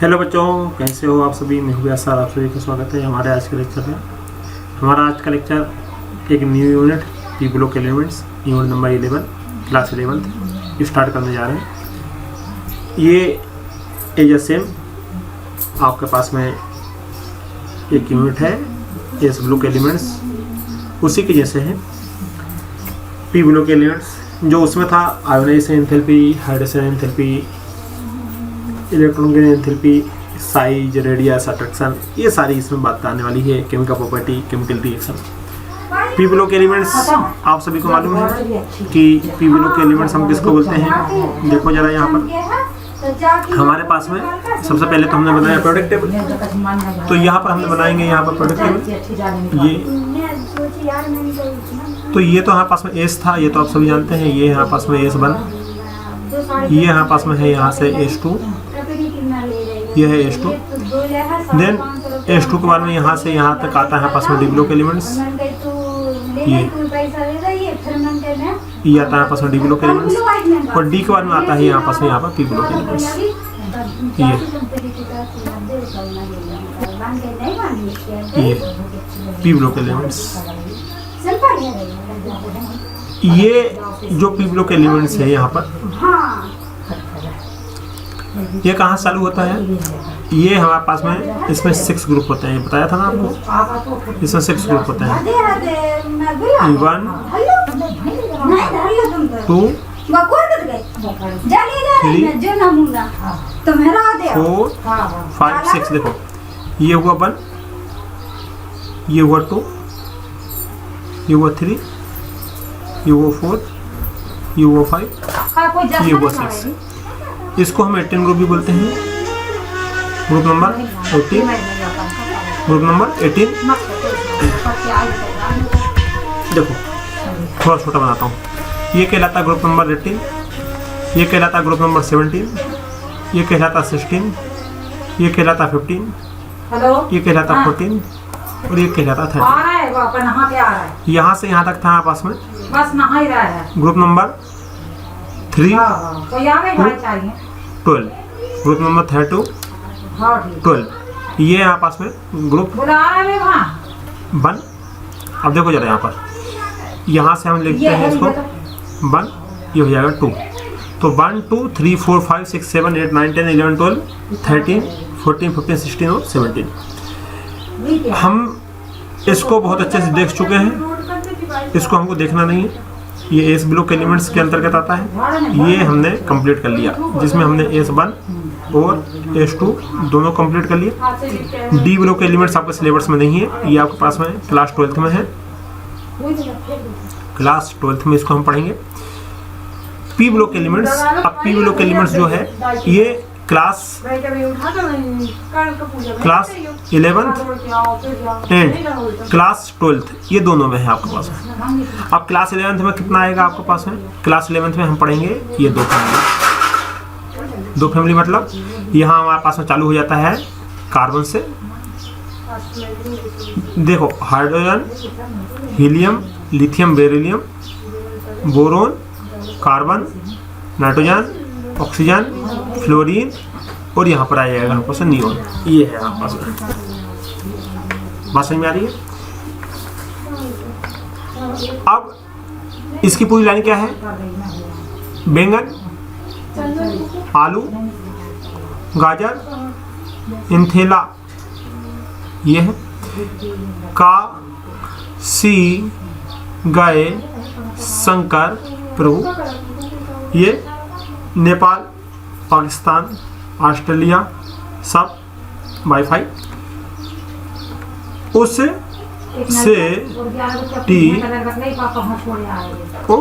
Hello बच्चों, कैसे हो आप सभी। मैं हुआ सर, आप सभी का स्वागत है हमारे आज के लेक्चर में। हमारा आज का लेक्चर एक new unit P block elements unit number 11 class 11 start करने जा रहे हैं। ये एज सेम आपके पास में एक यूनिट है एस ब्लॉक एलिमेंट्स, उसी के जैसे है पी ब्लॉक एलिमेंट्स। जो उसमें था ionisation enthalpy, hydrogen enthalpy, electron की एंथैल्पी, साइज, रेडियस, अट्रैक्शन, ये सारी इसमें बात आने वाली है। Chemical property, chemical reaction. P block elements आप सभी को मालूम है कि पी ब्लॉक एलिमेंट्स हम किसको बोलते हैं। देखो जरा यहाँ पर हमारे पास में सबसे पहले तो हमने बनाया प्रोडक्ट टेबल। तो यहाँ पर हमने बनाएंगे यहाँ पर प्रोडक्ट टेबल। ये तो हमारे पास में एस था, ये तो आप सभी जानते हैं। ये यहाँ पास में S1, ये यहाँ पास में है यहाँ से S2, ये है S2। देन S2 के बाद में यहाँ से यहाँ तक आता है पास में डी ब्लॉक एलिमेंट्स। ये आता है पास में डी ब्लॉक एलिमेंट्स, और डी के बाद में आता है यहाँ पास में यहाँ पर पी ब्लॉक एलिमेंट्स। ये पी ब्लॉक एलिमेंट्स। ये जो पी ब्लॉक एलिमेंट्स है यहाँ पर, ये कहाँ चालू होता है। ये हमारे पास में इसमें 6 ग्रुप होते हैं, बताया था ना आपको। इसमें 6 ग्रुप होते हैं। 1 2 3 4 5 6। देखो ये हुआ 1, ये हुआ 2, ये हुआ 3, ये हुआ 4, ये हुआ 5, ये हुआ 6। इसको हम 18 ग्रुप भी बोलते हैं। Group number 18, group number 18। देखो थोड़ा छोटा बनाता हूँ। ये कहलाता ग्रुप नंबर 18, ये कहलाता ग्रुप नंबर 17, ये कहलाता 16, ये कहलाता 15, ये कहलाता 14, और ये कहलाता 13। यहाँ से यहाँ तक था आपस में बस नहा ही रहा है। Group number 3 12, group number 32 12। ये यहाँ पास में ग्रुप 1। अब देखो जरा यहाँ पर, यहाँ से हम लिखते हैं इसको 1, ये हो जाएगा 2। तो 1 2 3 4 5 6 7 8 9 10 11 12 13 14 15 16 और 17। हम इसको बहुत अच्छे से देख चुके हैं, इसको हमको देखना नहीं है। ये एस ब्लॉक एलिमेंट्स के अंतर्गत आता है। ये हमने कंप्लीट कर लिया, जिसमें हमने S1 और S2 दोनों कंप्लीट कर लिए। डी ब्लॉक एलिमेंट्स आपके सिलेबस में नहीं है, ये आपके पास में क्लास 12th में है। क्लास 12th में इसको हम पढ़ेंगे। P block elements. अब पी ब्लॉक एलिमेंट्स जो है ये class 11th and class 12th, ये दोनों में है आपके पास में। अब क्लास 11th में कितना आएगा आपके पास में। क्लास 11th में हम पढ़ेंगे ये दो फैमिली मतलब यहाँ हमारे पास में चालू हो जाता है कार्बन से। देखो hydrogen, helium, lithium, beryllium, boron, carbon, nitrogen, oxygen, fluorine, और यहाँ पर आ जाएगा हमारे पास नियोन। ये है हमारे पास में। बात समझ में आ रही है। अब इसकी पूरी लाइन क्या है। बैंगन, आलू, गाजर, इंथेला, ये है का, सी, गाय, शंकर, प्रभु। ये नेपाल, पाकिस्तान, ऑस्ट्रेलिया, सब वाईफाई। उस से टी ओ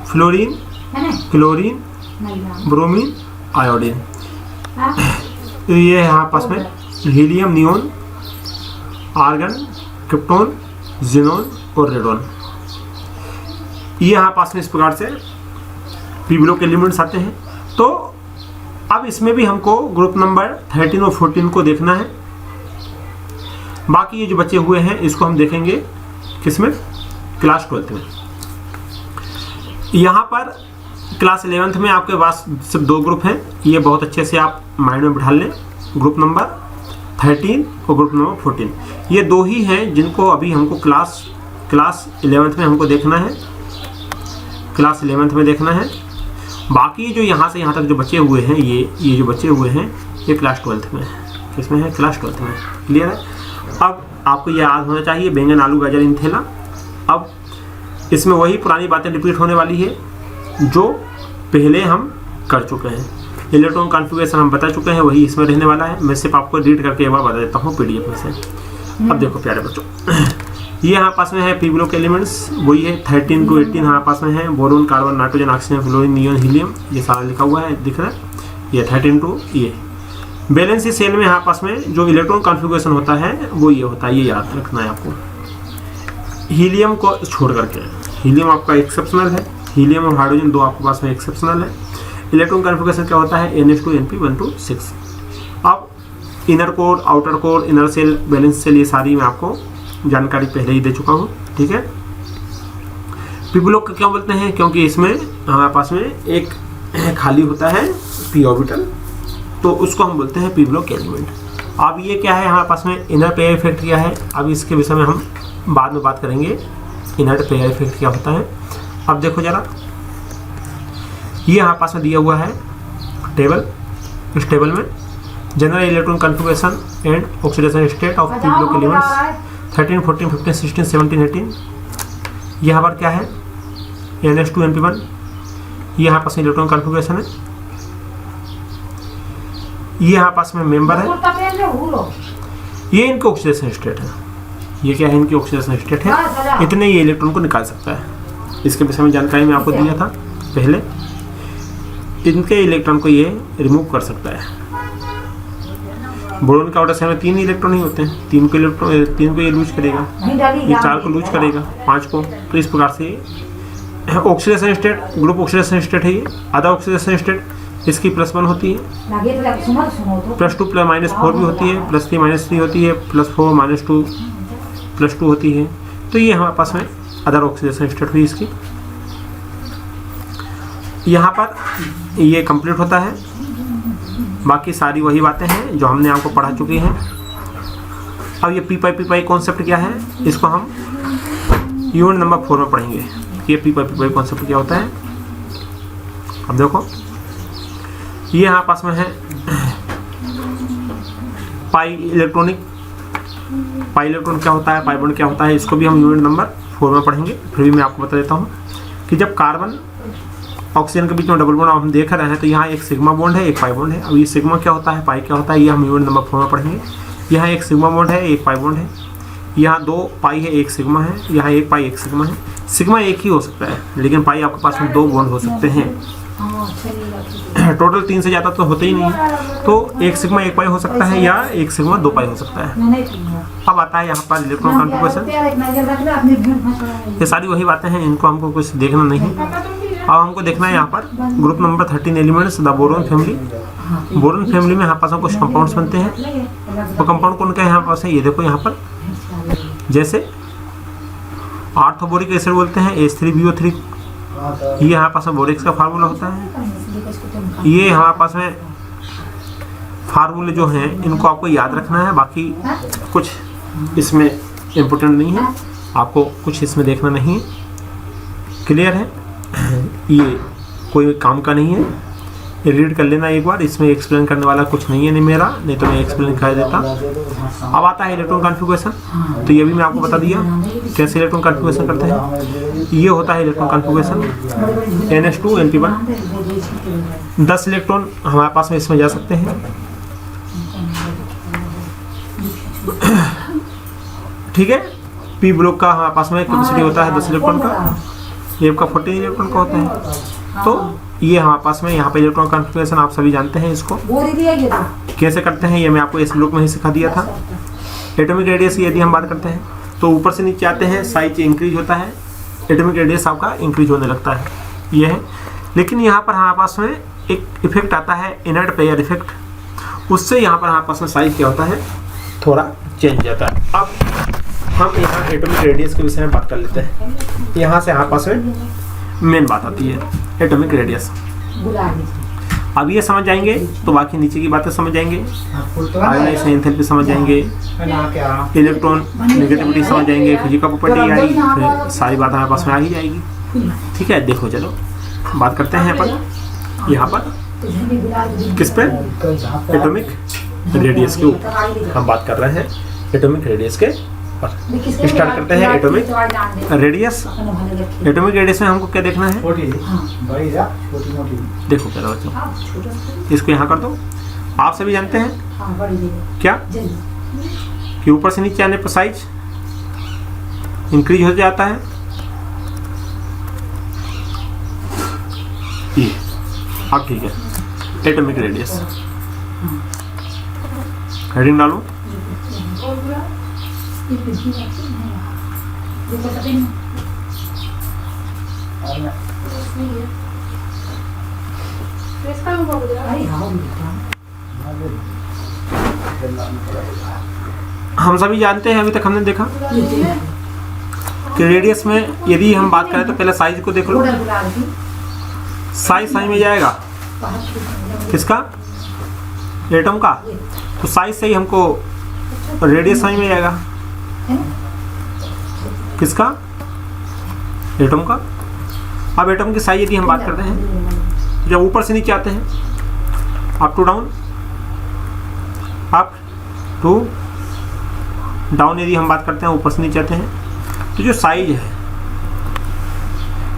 फ्लोरीन, क्लोरीन, ब्रोमीन, आयोडीन। तो ये यहाँ पास में helium, neon, argon, krypton, xenon और रेडोन। ये यहाँ पास में इस प्रकार से पी ब्लॉक एलिमेंट्स आते हैं। तो अब इसमें भी हमको ग्रुप नंबर 13 और 14 को देखना है। बाकी ये जो बचे हुए हैं इसको हम देखेंगे किसमें, क्लास 12th में। यहाँ पर क्लास 11th में आपके पास सिर्फ 2 ग्रुप हैं, ये बहुत अच्छे से आप माइंड में बिठा लें। ग्रुप नंबर 13 और ग्रुप नंबर 14। ये दो ही हैं जिनको अभी हमको क्लास 11th में हमको देखना है, क्लास 11th में देखना है। बाकी जो यहाँ से यहाँ तक जो बचे हुए हैं, ये जो बचे हुए हैं ये क्लास 12th में है। किसमें है? क्लास 12th में। क्लियर है? अब आपको ये याद होना चाहिए बैंगन आलू गाजर इंथेला। अब इसमें वही पुरानी बातें रिपीट होने वाली है जो पहले हम कर चुके हैं। इलेक्ट्रॉन कॉन्फ़िगरेशन हम बता चुके हैं, वही इसमें रहने वाला है। मैं सिर्फ आपको रीड करके एक बार बता देता हूँ PDF में से। अब देखो प्यारे बच्चों, ये यहाँ पास में है पी ब्लॉक एलिमेंट्स, वही है 13 to 18 हमारे पास में है। Boron, carbon, nitrogen, oxygen, fluorine, neon, helium, ये सारा लिखा हुआ है, दिख रहा है? ये 13 to ये बैलेंसी सेल में यहाँ पास में जो इलेक्ट्रॉन कॉन्फ़िगरेशन होता है वो ये होता है, ये याद रखना है आपको। हीलियम को छोड़ करके, हीलियम आपका एक्सेप्शनल है, हीलियम और हाइड्रोजन दो आपके पास में एक्सेप्शनल है। इलेक्ट्रॉन कॉन्फ़िगरेशन क्या होता है? NH2 NP 1 to 6। अब inner core, outer core, inner shell, valence shell, ये सारी मैं आपको जानकारी पहले ही दे चुका हूँ। ठीक है? पी ब्लॉक का क्या बोलते हैं? क्योंकि इसमें हमारे पास में एक खाली होता है p ऑर्बिटल, तो उसको हम बोलते हैं पी ब्लॉक एलिमेंट। अब ये क्या है हमारे पास में? इनर पेयर इफेक्ट क्या है? अब इसके विषय में हम बाद में बात करेंगे, इनर पेयर इफेक्ट क्या होता है। अब देखो जरा, ये यहाँ पास में दिया हुआ है टेबल। इस टेबल में general electron configuration and oxidation state of P block elements 13, 14, 15, 16, 17, 18। यहाँ पर क्या है? NH2 NP1। ये यहाँ पास इलेक्ट्रॉन कॉन्फ़िगरेशन है। ये यहाँ पास में मेंबर है, ये इनके ऑक्सीडेशन स्टेट है। ये क्या है? इनकी ऑक्सीडेशन स्टेट है। इतने ये इलेक्ट्रॉन को निकाल सकता है। इसके विषय में जानकारी मैं आपको दिया था पहले। इनके इलेक्ट्रॉन को ये रिमूव कर सकता है। बोरोन का आउटर शेल में 3 इलेक्ट्रॉन ही होते हैं, 3 को ये लूज करेगा, ये 4 को लूज करेगा, 5 को। तो इस प्रकार से oxidation state, group oxidation state है ये। आधा ऑक्सीडेशन स्टेट इसकी +1 होती है, +2 -4 भी होती है, +3 -3 होती है, +4 -2 +2 होती है। तो ये हमारे पास में अदर ऑक्सीडेशन स्टेट हुई इसकी। यहाँ पर ये कंप्लीट होता है। बाकी सारी वही बातें हैं जो हमने आपको पढ़ा चुकी हैं। अब ये पी कॉन्सेप्ट क्या है, इसको हम यूनिट नंबर 4 में पढ़ेंगे। ये पी कॉन्सेप्ट क्या होता है। अब देखो, ये यहाँ पास में है पाई इलेक्ट्रॉन क्या होता है, पाई बॉन्ड क्या होता है, इसको भी हम यूनिट नंबर 4 में पढ़ेंगे। फिर भी मैं आपको बता देता हूँ कि जब कार्बन ऑक्सीजन के बीच में डबल बॉन्ड हम देख रहे हैं तो यहाँ एक सिग्मा बॉन्ड है, एक पाई बॉन्ड है। अब ये सिग्मा क्या होता है, पाई क्या होता है, ये हम यूनिट नंबर 4 में पढ़ेंगे। यहाँ एक सिग्मा बॉन्ड है, एक पाई बॉन्ड है। यहाँ 2 पाई है, एक सिग्मा है। यहाँ 1 पाई, 1 सिग्मा है। सिग्मा एक ही हो सकता है, लेकिन पाई आपके पास में 2 बॉन्ड हो सकते हैं। टोटल 3 से ज़्यादा तो होते ही नहीं है। तो 1 सिग्मा 1 पाई हो सकता है, या 1 सिग्मा 2 पाई हो सकता है। अब आता है यहाँ पर इलेक्ट्रॉन कॉन्फ़िगरेशन। ये सारी वही बातें हैं, इनको हमको कुछ देखना नहीं। अब हमको देखना है यहाँ पर group number 13 elements the boron family. Boron family में यहाँ पास कुछ कंपाउंड्स बनते हैं। वो कंपाउंड कौन का यहाँ पास है, ये देखो यहाँ पर, जैसे आर्थोबोरिक एसिड बोलते हैं H3BO3। ये यहाँ पास में बोरेक्स का फार्मूला होता है। ये हमारे पास में फार्मूले जो हैं इनको आपको याद रखना है। बाकी कुछ इसमें इम्पोर्टेंट नहीं है, आपको कुछ इसमें देखना नहीं है। क्लियर है? ये कोई काम का नहीं है, रीड कर लेना एक बार। इसमें एक्सप्लेन करने वाला कुछ नहीं है, नहीं मेरा, नहीं तो मैं एक्सप्लेन कर देता। अब आता है इलेक्ट्रॉन कॉन्फ़िगरेशन। तो ये भी मैं आपको बता दिया कैसे इलेक्ट्रॉन कॉन्फ़िगरेशन करते हैं। ये होता है electron configuration NH2 NP1। 10 electron हमारे पास में इसमें जा सकते हैं। ठीक है? पी ब्लॉक का हमारे पास में कैपेसिटी होता है 10 इलेक्ट्रॉन का, ये आपका 14 इलेक्ट्रॉन का होता है। तो ये हमारे पास में यहाँ पे इलेक्ट्रॉन कॉन्फ़िगरेशन आप सभी जानते हैं। इसको कैसे करते हैं ये मैं आपको इस ब्लॉक में ही सिखा दिया था। एटॉमिक रेडियस की यदि हम बात करते हैं तो ऊपर से नीचे आते हैं, साइज इंक्रीज होता है, एटॉमिक रेडियस आपका इंक्रीज होने लगता है, ये है। लेकिन यहाँ पर हमारे पास में एक इफेक्ट आता है इनर्ट पेयर इफेक्ट, उससे यहाँ पर हमारे पास में साइज क्या होता है, थोड़ा चेंज जाता है। अब हम यहाँ एटॉमिक रेडियस के विषय में बात कर लेते हैं। यहाँ से हमारे पास में मेन बात आती है एटॉमिक रेडियस। अब ये समझ जाएंगे तो बाकी नीचे की बातें समझ जाएंगे, आयोनाइजेशन एंथैल्पी समझ जाएंगे, इलेक्ट्रॉन नेगेटिविटी समझ जाएंगे, फिजिकल प्रॉपर्टी आई, फिर सारी बात हमारे पास में आ ही जाएगी। ठीक है, देखो चलो बात करते हैं अपन यहाँ पर किस पे, एटॉमिक रेडियस के ऊपर हम बात कर रहे हैं, एटॉमिक रेडियस के ऊपर। स्टार्ट करते हैं एटॉमिक रेडियस। एटॉमिक रेडियस में हमको क्या देखना है, देखो क्या बच्चों, इसको यहाँ कर दो। आप सभी जानते हैं क्या कि ऊपर से नीचे आने पर साइज इंक्रीज हो जाता है। ये अब ठीक है, एटॉमिक रेडियस हेडिंग डालो। हम सभी जानते हैं, अभी तक हमने देखा कि रेडियस में यदि हम बात करें तो पहले साइज को देख लो। साइज में जाएगा किसका, एटम का, तो साइज से ही हमको रेडियस समझ में जाएगा किसका, एटम का। अब एटम की साइज यदि हम बात करते हैं, जब ऊपर से नीचे आते हैं, up to down, up to down यदि हम बात करते हैं, ऊपर से नीचे आते हैं, तो जो साइज है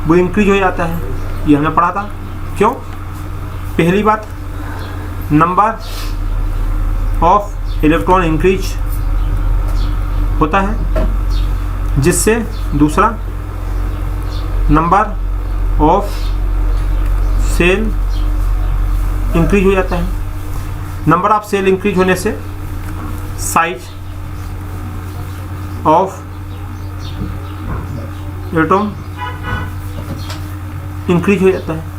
वो इंक्रीज हो जाता है। ये हमने पढ़ा था। क्यों? पहली बात, नंबर ऑफ इलेक्ट्रॉन इंक्रीज होता है, जिससे दूसरा नंबर ऑफ सेल इंक्रीज हो जाता है। नंबर ऑफ सेल इंक्रीज होने से साइज ऑफ एटम इंक्रीज हो जाता है।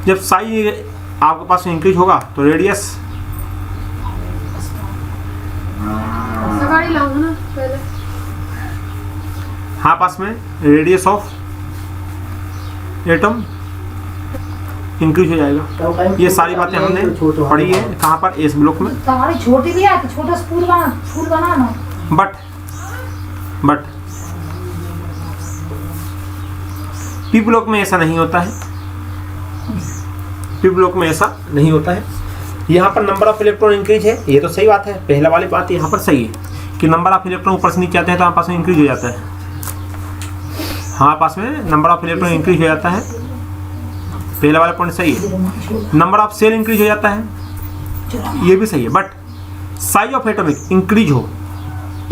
जब साइज आपके पास इंक्रीज होगा तो रेडियस, हाँ पास में रेडियस ऑफ एटम इंक्रीज हो जाएगा। ये सारी बातें हमने पढ़ी है कहाँ पर, एस ब्लॉक में। तुम्हारी छोटी भी है, छोटा फूल बना ना। बट पी ब्लॉक में ऐसा नहीं होता है। पी ब्लॉक में ऐसा नहीं होता है। यहाँ पर नंबर ऑफ इलेक्ट्रॉन इंक्रीज है, ये तो सही बात है। पहला वाली बात यहाँ पर सही है कि नंबर ऑफ इलेक्ट्रॉन ऊपर से नीचे आते हैं तो हमारे पास में इंक्रीज हो जाता है। हमारे पास में नंबर ऑफ इलेक्ट्रॉन इंक्रीज हो जाता है, पहला वाला पॉइंट सही है। नंबर ऑफ सेल इंक्रीज हो जाता है, ये भी सही है। But size of atomic increase हो,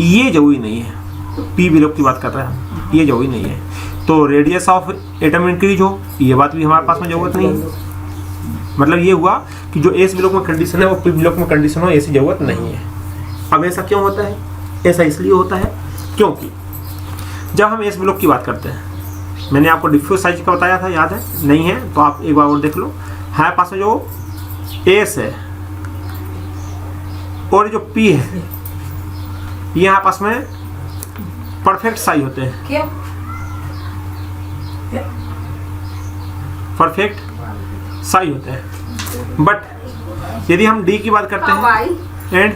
ये जरूरी नहीं है। पी ब्लॉक की बात कर रहे हैं, ये जरूरी नहीं है। तो रेडियस ऑफ एटम इंक्रीज हो, ये बात भी हमारे पास में जरूरत नहीं है। मतलब ये हुआ कि जो एस ब्लॉक में कंडीशन है वो पी ब्लॉक में कंडीशन हो, ऐसी जरूरत नहीं है। अब ऐसा क्यों होता है? ऐसा इसलिए होता है क्योंकि जब हम एस ब्लॉक की बात करते हैं, मैंने आपको डिफ्यूज साइज का बताया था, याद है? नहीं है तो आप एक बार और देख लो। हमारे पास में जो एस है और जो पी है, ये यहाँ पास में परफेक्ट साइज होते हैं। क्यों? परफेक्ट साइज होते हैं। बट यदि हम डी की बात करते हैं एंड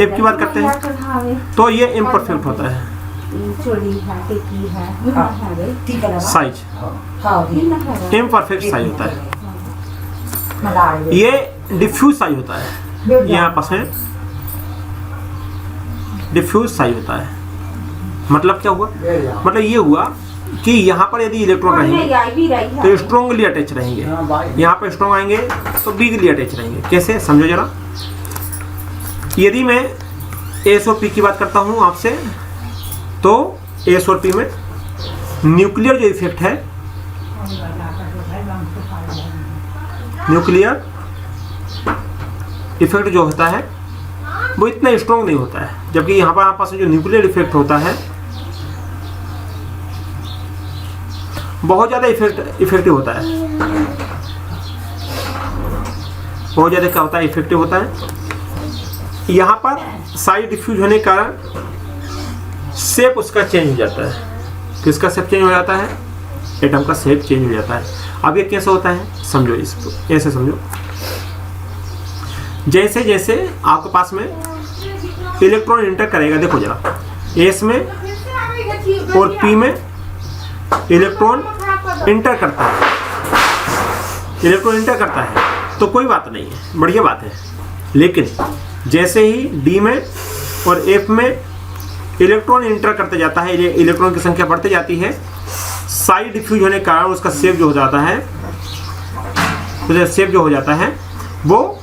एफ की बात करते हैं तो ये इम्परफेक्ट होता है साइज, इम्परफेक्ट साइज होता है। ये डिफ्यूज साइज होता है, यहाँ पास में डिफ्यूज साइज होता है। मतलब क्या हुआ? मतलब ये हुआ कि यहाँ पर यदि इलेक्ट्रॉन रहेंगे तो स्ट्रॉन्गली अटैच रहेंगे, यहाँ पर स्ट्रॉन्ग आएंगे तो वीकली अटैच रहेंगे। कैसे, समझो जरा। यदि मैं एस और पी की बात करता हूँ आपसे, तो एस और पी में न्यूक्लियर जो इफेक्ट है, न्यूक्लियर इफेक्ट जो होता है वो इतना स्ट्रॉन्ग नहीं होता है। जबकि यहाँ पर आपके पास जो न्यूक्लियर इफेक्ट होता है बहुत ज़्यादा इफेक्टिव होता है। बहुत ज़्यादा क्या होता है? इफेक्टिव होता है। यहाँ पर साइड डिफ्यूज होने के कारण शेप उसका चेंज हो जाता है। किसका शेप चेंज हो जाता है? एटम का शेप चेंज हो जाता है। अब ये कैसे होता है समझो, इसको ऐसे समझो। जैसे जैसे आपके पास में इलेक्ट्रॉन इंटर करेगा, देखो जरा, एस में और पी में इलेक्ट्रॉन इंटर करता है, इलेक्ट्रॉन इंटर करता है तो कोई बात नहीं है, बढ़िया बात है। लेकिन जैसे ही डी में और एफ में इलेक्ट्रॉन इंटर करते जाता है, इलेक्ट्रॉन की संख्या बढ़ती जाती है, साइड डिफ्यूज होने के कारण उसका शेप जो हो जाता है, तो शेप जो हो जाता है वो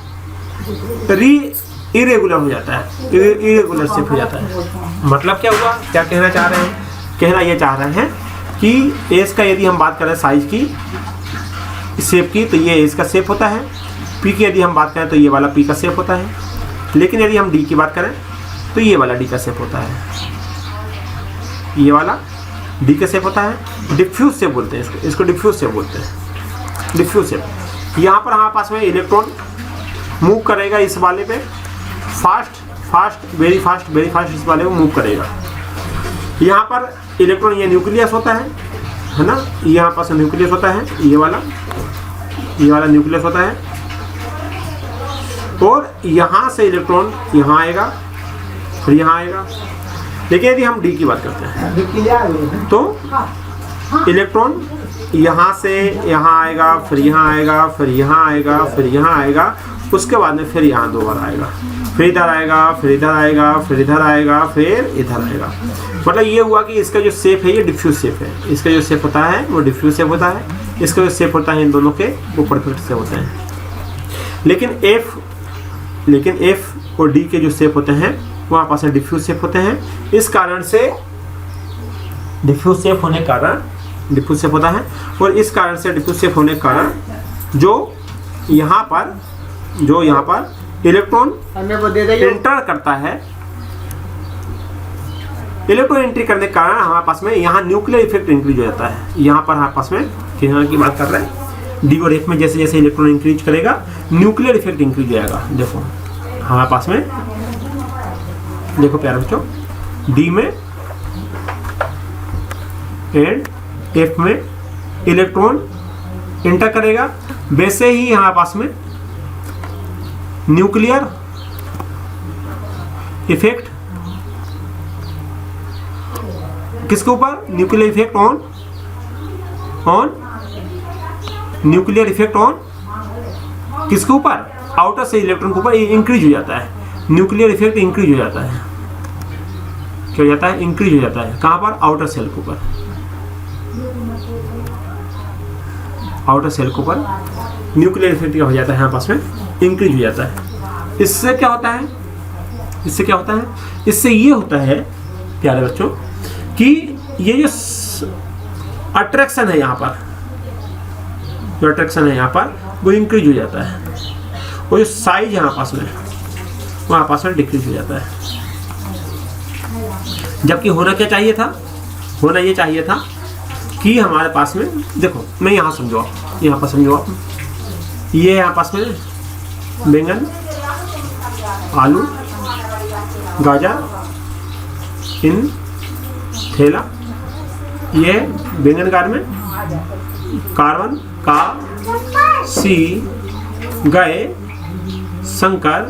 इरेगुलर हो जाता है, इरेगुलर शेप हो जाता है। मतलब क्या हुआ, क्या कहना चाह रहे हैं? कहना ये चाह रहे हैं कि एस का यदि हम बात करें साइज की, शेप की, तो ये एस का शेप होता है। पी की यदि हम बात करें तो ये वाला पी का शेप होता है। लेकिन यदि हम डी की बात करें तो ये वाला डी का शेप होता है, ये वाला डी का शेप होता है। डिफ्यूज शेप बोलते हैं इसको डिफ्यूज शेप बोलते हैं, डिफ्यूज शेप। यहाँ पर हमारे पास में इलेक्ट्रॉन मूव करेगा इस वाले पे, फास्ट वेरी फास्ट इस वाले को मूव करेगा। यहाँ पर इलेक्ट्रॉन, ये न्यूक्लियस होता है ना, यहाँ पास न्यूक्लियस होता है, ये वाला न्यूक्लियस होता है। और यहाँ से इलेक्ट्रॉन यहाँ आएगा, फिर यहाँ आएगा। लेकिन यदि हम डी की बात करते हैं तो इलेक्ट्रॉन यहाँ से यहाँ आएगा, फिर यहाँ आएगा, फिर यहाँ आएगा, फिर यहाँ आएगा, उसके बाद में फिर यहाँ 2 बार आएगा, फिर इधर आएगा, फिर इधर आएगा, फिर इधर आएगा, फिर इधर आएगा। मतलब ये हुआ कि इसका जो शेप है ये डिफ्यूज शेप है। इसका जो शेप होता है वो डिफ्यूज शेप होता है, इसका जो शेप होता है इन दोनों के वो परफेक्ट शेप होते हैं। लेकिन एफ और डी के जो शेप होते हैं वो आपस में डिफ्यूज शेप होते हैं। इस कारण से डिफ्यूज शेप होने के कारण डिफ्यूज शेप होता है, और इस कारण से डिफ्यूज शेप होने के कारण जो यहाँ पर इलेक्ट्रॉन इंटर करता है, इलेक्ट्रॉन एंट्री करने के कारण हमारे पास में यहाँ न्यूक्लियर इफेक्ट इंक्रीज हो जाता है। यहाँ पर हमारे पास में किरण की बात कर रहे हैं, डी और एफ में जैसे जैसे इलेक्ट्रॉन इंक्रीज करेगा न्यूक्लियर इफेक्ट इंक्रीज हो जाएगा। देखो हमारे पास में, देखो प्यारे बच्चों, डी में एंड एफ में इलेक्ट्रॉन इंटर करेगा, वैसे ही हमारे पास में न्यूक्लियर इफेक्ट किसके ऊपर, nuclear effect on nuclear effect on किसके ऊपर, आउटर से इलेक्ट्रॉन के ऊपर इंक्रीज हो जाता है। न्यूक्लियर इफेक्ट इंक्रीज हो जाता है, क्या हो जाता है, इंक्रीज हो जाता है। कहां पर, आउटर सेल के ऊपर, आउटर सेल के ऊपर न्यूक्लियर इफेक्ट क्या हो जाता है, यहाँ पास में इंक्रीज हो जाता है। इससे क्या होता है, इससे ये होता है प्यारे बच्चों कि ये जो अट्रैक्शन है यहाँ पर, जो अट्रैक्शन है यहाँ पर वो इंक्रीज हो जाता है, और जो साइज यहाँ पास में वहाँ पास में डिक्रीज हो जाता है। जबकि होना क्या चाहिए था, होना ये चाहिए था कि हमारे पास में, देखो मैं यहाँ समझो आप, यहाँ पर समझो आप, ये यहाँ पास में बैंगन, आलू, गाजर, इन थैला, ये बैंगन कार्बन का सी गए शंकर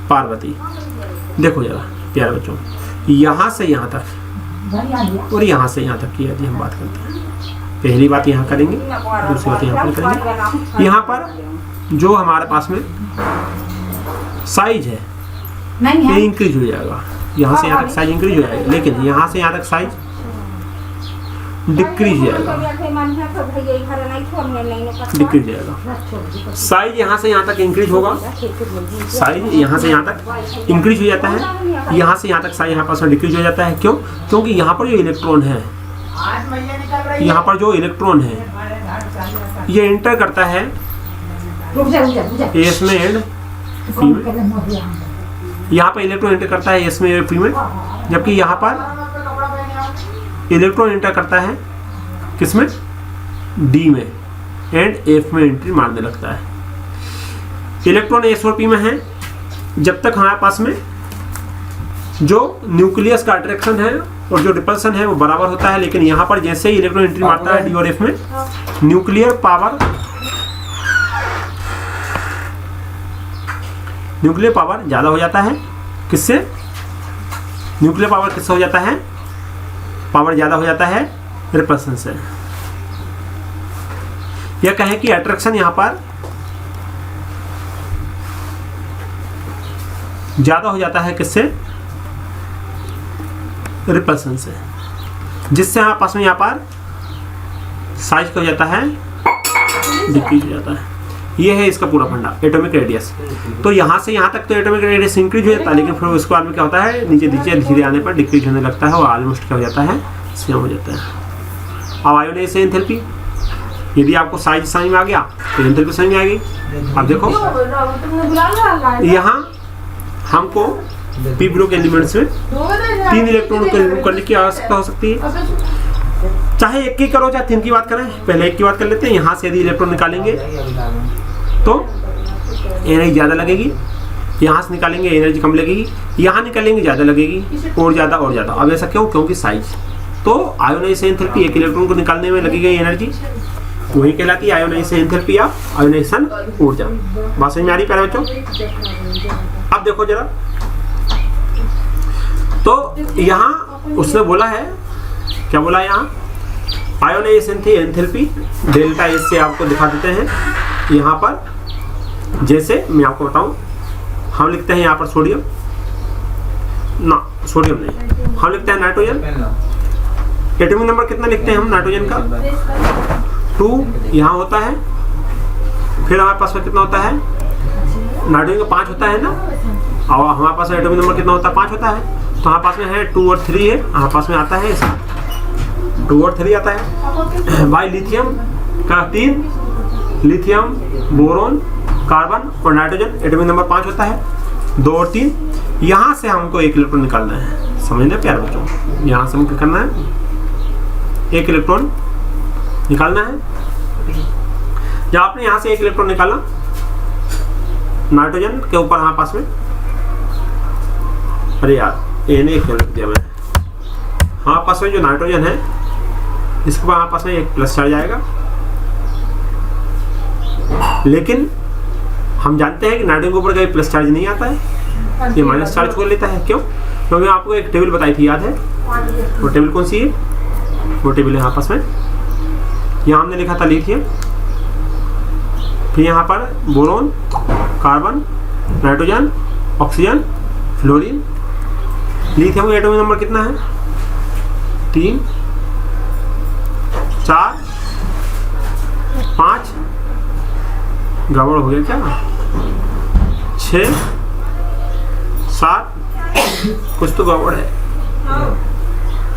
पार्वती। देखो जरा प्यारे बच्चों, यहाँ से यहाँ तक और यहाँ से यहाँ तक की यदि हम बात करते हैं, पहली बात यहाँ करेंगे, दूसरी बात यहाँ पर करेंगे। यहाँ पर जो हमारे पास में साइज है ये इंक्रीज हो जाएगा, यहाँ से यहाँ तक साइज इंक्रीज हो जाएगा, लेकिन यहाँ से यहाँ तक साइज डिक्रीज हो जाएगा, डिक्रीज हो जाएगा। साइज यहाँ से यहाँ तक इंक्रीज होगा, साइज यहाँ से यहाँ तक इंक्रीज हो जाता है, यहाँ से यहाँ तक साइज यहाँ पास में डिक्रीज हो जाता है। क्यों? क्योंकि यहाँ पर जो इलेक्ट्रॉन है, यहाँ पर जो इलेक्ट्रॉन है ये इंटर करता है एस में एंड पी में, यहाँ पर इलेक्ट्रॉन एंटर करता है एस में एंड पी में, जबकि यहाँ पर इलेक्ट्रॉन एंटर करता है किसमें, डी में एंड एफ में एंट्री मारने लगता है। इलेक्ट्रॉन एस और पी में है जब तक हमारे पास में जो न्यूक्लियस का अट्रैक्शन है और जो रिपल्सन है वो बराबर होता है। लेकिन यहाँ पर जैसे ही इलेक्ट्रॉन एंट्री मारता है डी और एफ में, न्यूक्लियर पावर ज़्यादा हो जाता है। किससे? न्यूक्लियर पावर किससे हो जाता है? पावर ज़्यादा हो जाता है रिपल्सन से। यह कहें कि अट्रैक्शन यहाँ पर ज़्यादा हो जाता है किससे? रिपल्सन से, जिससे हमारे पास में यहाँ पर साइज का हो जाता है डिक्रीज हो जाता है। ये है इसका पूरा फंडा, एटॉमिक रेडियस। तो यहाँ से यहाँ तक तो एटॉमिक रेडियस इंक्रीज हो जाता है, लेकिन फिर उसके बाद में क्या होता है, नीचे धीरे आने पर डिक्रीज होने लगता है और ऑलमोस्ट क्या हो जाता है, सेम हो जाता है। अब आयोनाइजेशन एंथैल्पी, यदि आपको साइज समझ में आ गया तो एंथैल्पी समझ में आ गई। अब देखो यहाँ हमको पी ब्लॉक एलिमेंट्स में 3 इलेक्ट्रॉन को रिमूव करने की आवश्यकता हो सकती है। चाहे एक की करो चाहे 3 की बात करें, पहले एक की बात कर लेते हैं। यहाँ से यदि इलेक्ट्रॉन निकालेंगे तो एनर्जी ज़्यादा लगेगी, यहाँ से निकालेंगे एनर्जी कम लगेगी, यहाँ निकालेंगे ज़्यादा लगेगी, और ज़्यादा और ज़्यादा। अब ऐसा क्यों? क्योंकि साइज। तो आयोनाइजेशन एंथैल्पी, एक इलेक्ट्रॉन को निकालने में लगी गई एनर्जी वही कहलाती है आयोनाइजेशन एंथैल्पी या आयोनाइजेशन ऊर्जा। बात समझ में आ रही प्यारे बच्चों? अब देखो जरा, तो यहाँ उसने बोला है, क्या बोला यहाँ? आयोनाइजेशन थी एंथैल्पी डेल्टा एस से आपको दिखा देते हैं। यहाँ पर जैसे मैं आपको बताऊं, हम लिखते हैं यहाँ पर सोडियम, ना सोडियम नहीं, हम लिखते हैं नाइट्रोजन। एटॉमिक नंबर कितना लिखते हैं हम नाइट्रोजन का? 2 यहाँ होता है। फिर हमारे पास में कितना होता है? नाइट्रोजन का 5 होता है ना, और हमारे पास एटॉमिक नंबर कितना होता है? 5 होता है। तो हमारे पास में है 2 और 3 है, हमारे पास में आता है इसका 2 और 3 आता है। भाई लिथियम का 3, लिथियम, बोरोन, कार्बन और नाइट्रोजन, एटॉमिक नंबर 5 होता है। 2 और 3, यहाँ से हमको एक इलेक्ट्रॉन निकालना है। समझना प्यारे बच्चों, यहाँ से हमको करना है, एक इलेक्ट्रॉन निकालना है। जब आपने यहाँ से एक इलेक्ट्रॉन निकाला नाइट्रोजन के ऊपर, हमारे पास में, अरे यार ए ने एक लिख दिया मैंने, हमारे पास में जो नाइट्रोजन है इसके ऊपर हमारे पास में एक प्लस चार्ज आएगा। लेकिन हम जानते हैं कि नाइट्रोजन के ऊपर कभी प्लस चार्ज नहीं आता है, ये माइनस चार्ज को लेता है। क्यों? क्योंकि आपको एक टेबल बताई थी, याद है? वो टेबल कौन सी है? वो टेबल है यहाँ पास में, यहाँ हमने लिखा था लिथियम, फिर यहाँ पर boron, carbon, nitrogen, oxygen, fluorine. Lithium का एटॉमिक नंबर कितना है? 3, 4, 5, गड़बड़ हो गया क्या? 6, 7, कुछ तो गड़बड़ है,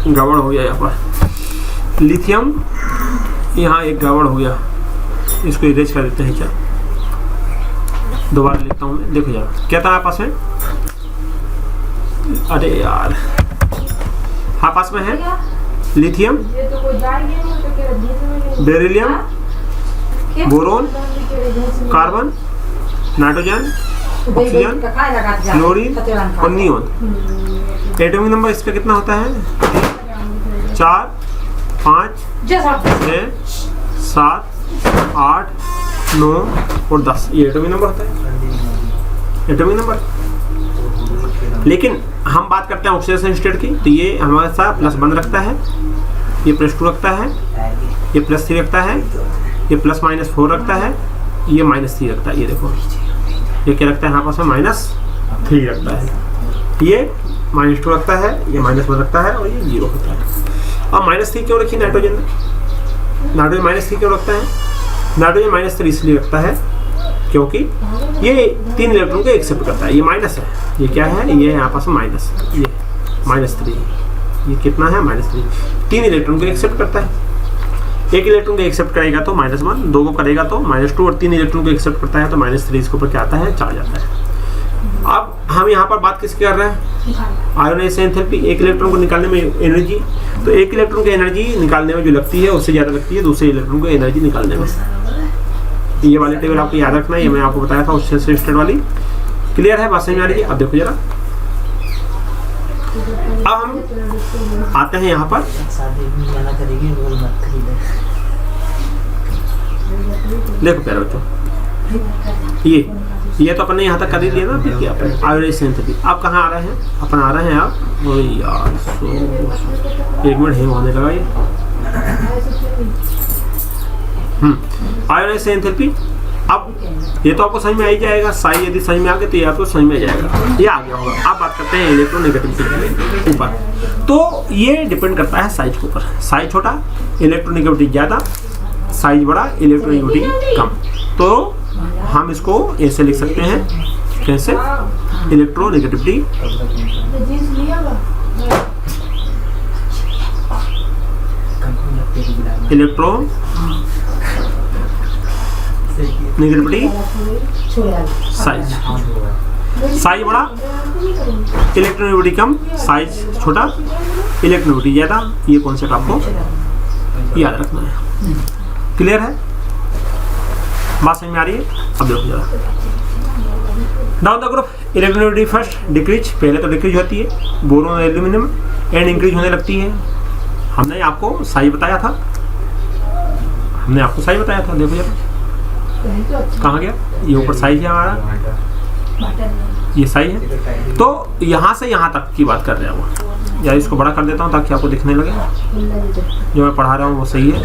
गड़बड़ हो गया यहाँ पर। लिथियम यहाँ एक गड़बड़ हो गया, इसको इरेज कर देते हैं। चलो दोबारा लिखता हूँ मैं, देखो यार क्या था हमारे पास में? अरे यार हाँ पास में है lithium, beryllium, boron, carbon, nitrogen, oxygen, fluorine और नियोन। एटॉमिक नंबर इसका कितना होता है? 4, 5, 6, 7, 8, 9 और 10। ये एटॉमिक नंबर होता है, एटॉमिक नंबर। लेकिन हम बात करते हैं ऑक्सीडेशन स्टेट की, तो ये हमारे साथ +1 रखता है, ये +2 रखता है, ये +3 रखता है, ये +-4 रखता है, ये -3 रखता है। ये देखो ये क्या रखता है हमारे पास में? -3 रखता है। ये -2 रखता है, ये -1 रखता है और ये 0 होता है। अब -3 क्यों रखी नाइट्रोजन में? नाइट्रोजन -3 क्यों रखता है? नाइट्रोजन -3 इसलिए रखता है क्योंकि ये 3 इलेक्ट्रॉन को एक्सेप्ट करता है। ये माइनस है, ये क्या है? ये यहाँ पास माइनस, ये -3, ये कितना है? -3। 3 इलेक्ट्रॉन को एक्सेप्ट करता है। एक इलेक्ट्रॉन को एक्सेप्ट करेगा तो -1, 2 को करेगा तो -2 और 3 इलेक्ट्रॉन को एक्सेप्ट करता है तो -3। इसके ऊपर क्या आता है? चार्ज आता है। अब हम यहाँ पर बात किसकी कर रहे हैं? Ionisation enthalpy. एक इलेक्ट्रॉन को निकालने में एनर्जी, तो एक इलेक्ट्रॉन की एनर्जी निकालने में जो लगती है उससे ज़्यादा लगती है दूसरे इलेक्ट्रॉन को एनर्जी निकालने में। ये वाली टेबल आपको याद रखना है, ये मैं आपको बताया था ऑक्सीडेशन स्टेट वाली। क्लियर है? बात समझ में आ रही है? अब देखो जरा, अब हम आते हैं यहाँ पर, देखो प्यारे बच्चों, ये तो अपने यहाँ तक कर ही लिया ना, फिर क्या अपन आयोडाइज एंथैल्पी। आप कहाँ आ रहे हैं? अपन आ रहे हैं आप, ओ यार एक मिनट हैंग होने लगा ये। आयोडाइज एंथैल्पी, अब ये तो आपको समझ में आ ही जाएगा। साई यदि समझ में आ गया तो ये आपको समझ में आ जाएगा, ये आ गया होगा। आप बात करते हैं इलेक्ट्रोनेगेटिविटी के ऊपर, तो ये डिपेंड करता है साइज के ऊपर। साइज छोटा इलेक्ट्रोनेगेटिविटी ज़्यादा, साइज बड़ा इलेक्ट्रोनेगेटिविटी कम। तो हम इसको ऐसे लिख सकते हैं, कैसे? इलेक्ट्रोनेगेटिविटी नेगेटिविटी साइज, साइज बड़ा इलेक्ट्रोनेगेटिविटी कम, साइज छोटा इलेक्ट्रोनेगेटिविटी ज़्यादा। ये कॉन्सेप्ट आपको याद रखना है। क्लियर है? बात समझ में आ रही है? अब देखो जरा, down the group electronegativity first decrease, पहले तो डिक्रीज होती है, बोरोन एल्यूमिनियम एंड इंक्रीज होने लगती है। हमने आपको साइज बताया था, देखो जरा कहाँ गया, ये ऊपर साइज है हमारा, ये साइज है। तो यहाँ से यहाँ तक की बात कर रहे हैं वो, यार इसको बड़ा कर देता हूँ ताकि आपको दिखने लगे जो मैं पढ़ा रहा हूँ वो सही है।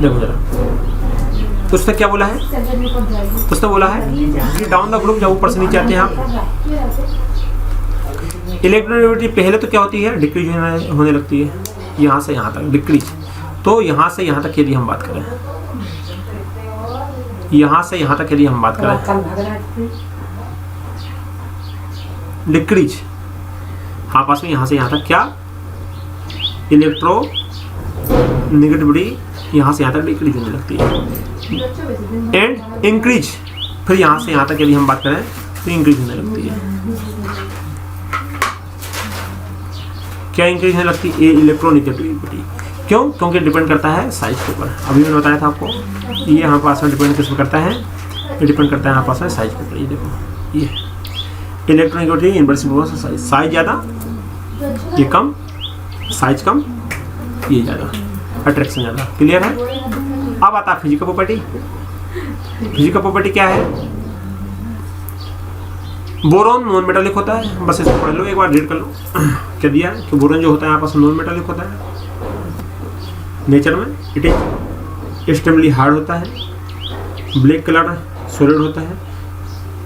देखो जरा, उसने क्या बोला है? उसने बोला है कि डाउन द ग्रुप, जब ऊपर से नीचे आते हैं आप, इलेक्ट्रोनेगेटिविटी पहले तो क्या होती है? डिक्रीज होने लगती है, यहाँ से यहाँ तक डिक्रीज। तो यहाँ से यहाँ तक यदि हम बात करें, यहाँ से यहाँ तक यदि हम बात करें डिक्रीज, हाँ पास में यहाँ से यहाँ तक क्या? इलेक्ट्रो नेगेटिविटी यहाँ से यहाँ तक डिक्रीज होने लगती है। एंड इंक्रीज, फिर यहाँ से यहाँ तक यदि हम बात करें तो इंक्रीज होने लगती है। क्या इंक्रीज होने लगती है? इलेक्ट्रोनेगेटिविटी। क्यों? क्योंकि डिपेंड करता है साइज के ऊपर। अभी मैंने बताया था आपको, ये यहाँ पास में डिपेंड किस पर करता है? ये डिपेंड करता है यहाँ पास में साइज के ऊपर। ये देखो, ये इलेक्ट्रोनेगेटिविटी इनवर्स साइज, साइज ज़्यादा ये कम, साइज कम ये ज़्यादा, अट्रैक्शन ज़्यादा। क्लियर है? अब आता है फिजिकल प्रॉपर्टी। फिजिकल प्रॉपर्टी क्या है? बोरोन नॉन मेटालिक होता है, बस इसको पढ़ लो, एक बार रीड कर लो। क्या दिया है कि बोरोन जो होता है यहाँ पास नॉन मेटालिक होता है नेचर में, इट इज एक्सट्रीमली हार्ड होता है, ब्लैक कलर सॉलिड होता है,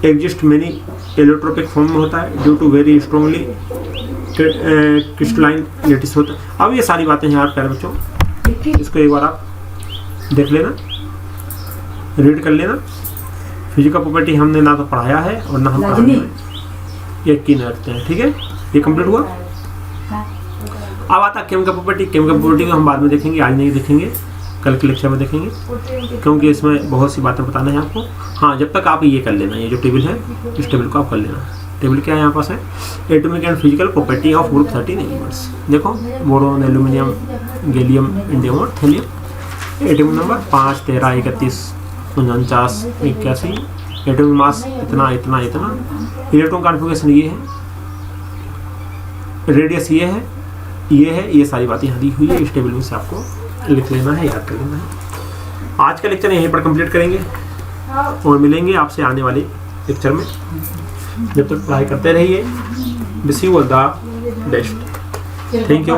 एग्जिस्ट मेनी एलोट्रोपिक फॉर्म में होता है due to very strongly crystalline lattice होता है। अब ये सारी बातें हैं यार प्यारे बच्चों, इसको एक बार आप देख लेना, रीड कर लेना। फिजिकल प्रॉपर्टी हमने ना तो पढ़ाया है और ना हम पढ़ाने में यकीन रखते हैं। ठीक है, ये कंप्लीट हुआ। अब आता केमिकल प्रॉपर्टी। केमिकल प्रॉपर्टी को हम बाद में देखेंगे, आज नहीं देखेंगे, कल के लेक्चर में देखेंगे, क्योंकि इसमें बहुत सी बातें बताना है आपको। हाँ, जब तक आप ये कर लेना, ये जो टेबल है इस टेबल को आप कर लेना। टेबल क्या है यहाँ पास है? Atomic and physical property of group 13 elements. देखो, बोरोन, एल्यूमिनियम, गैलियम, इंडियम और thallium. Atomic number 5, 13, 31, 49, 81। Atomic mass इतना इतना इतना। इलेक्ट्रॉन कॉन्फ़िगरेशन ये है, रेडियस ये है, ये सारी बातें यहाँ दी हुई है। इस टेबल में से आपको लिख लेना है, याद कर लेना है। आज का लेक्चर यहीं पर कंप्लीट करेंगे और मिलेंगे आपसे आने वाले लेक्चर में। जब तक पढ़ाई करते रहिए। Wish you all the best. Thank you.